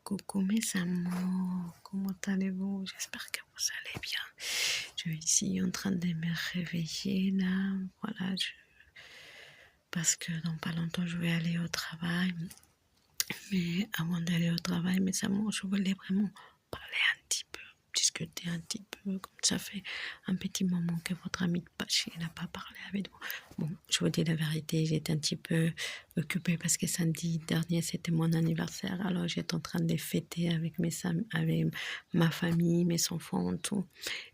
Coucou mes amours, comment allez-vous? J'espère que vous allez bien. Je suis ici en train de me réveiller là, voilà, parce que dans pas longtemps je vais aller au travail. Mais avant d'aller au travail, mes amours, je voulais vraiment parler un petit peu, discuter un petit peu, comme ça fait un petit moment que votre ami Pachi n'a pas parlé avec vous. Bon, je vous dis la vérité, j'étais un petit peu occupée parce que samedi dernier, c'était mon anniversaire, alors j'étais en train de fêter avec avec ma famille, mes enfants, tout.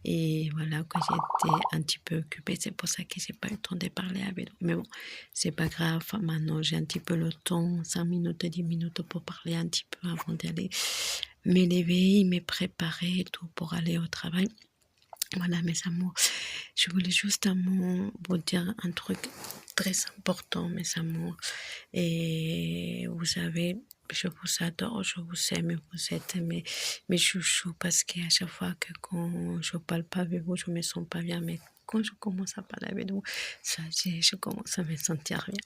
Et voilà, que j'étais un petit peu occupée, c'est pour ça que j'ai pas eu le temps de parler avec vous. Mais bon, c'est pas grave, maintenant j'ai un petit peu le temps, 5 minutes, 10 minutes pour parler un petit peu avant d'aller m'élever, me préparer et tout pour aller au travail. Voilà mes amours, je voulais justement vous dire un truc très important mes amours. Et vous savez, je vous adore, je vous aime, vous êtes mes chouchous parce qu'à chaque fois que quand je parle pas avec vous, je me sens pas bien, mais quand je commence à parler avec vous, je commence à me sentir bien.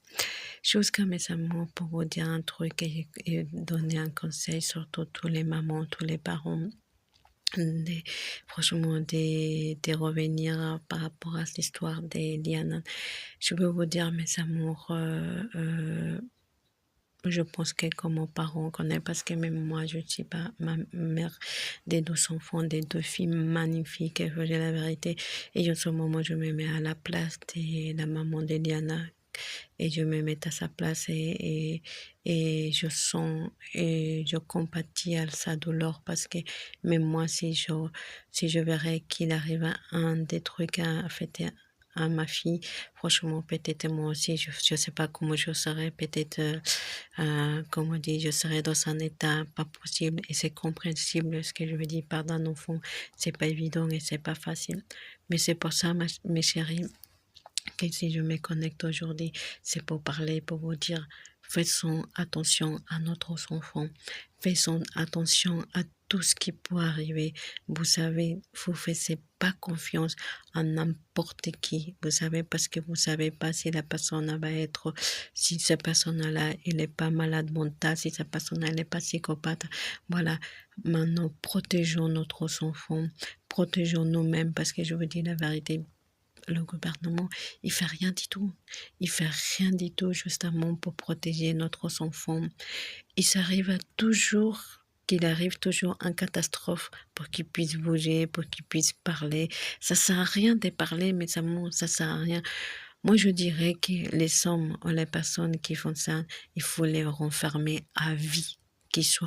Jusqu'à mes amours, pour vous dire un truc et donner un conseil, surtout tous les mamans, tous les parents, franchement, de revenir par rapport à l'histoire de Liana. Je veux vous dire, mes amours, je pense que comme parents, on connaît parce que même moi, je ne suis pas ma mère des 2 enfants, des 2 filles magnifiques, et je veux dire la vérité. Et en ce moment, je me mets à la place de la maman de Liana et je me mets à sa place et je sens et je compatis à sa douleur parce que même moi, si je verrais qu'il arrive à un des trucs à faire à ma fille, franchement, peut-être moi aussi, je ne sais pas comment je serais, peut-être, comme on dit, je serais dans un état pas possible et c'est compréhensible ce que je veux dire par d'un enfant, c'est pas évident et c'est pas facile. Mais c'est pour ça, mes chéris, que si je me connecte aujourd'hui, c'est pour parler, pour vous dire, faisons attention à notre enfant, faisons attention à tout ce qui peut arriver. Vous savez, vous ne faites pas confiance à n'importe qui, vous savez, parce que vous ne savez pas si la personne va être, si cette personne-là, elle n'est pas malade mentale, si cette personne-là, elle n'est pas psychopathe. Voilà, maintenant, protégeons notre enfant, protégeons nous-mêmes, parce que je vous dis la vérité, le gouvernement, il fait rien du tout. Il fait rien du tout justement pour protéger notre enfant. Il s'arrive toujours qu'il arrive toujours en catastrophe pour qu'il puisse bouger, pour qu'il puisse parler. Ça sert à rien de parler, mais ça sert à rien. Moi, je dirais que les hommes ou les personnes qui font ça, il faut les renfermer à vie, qu'ils soient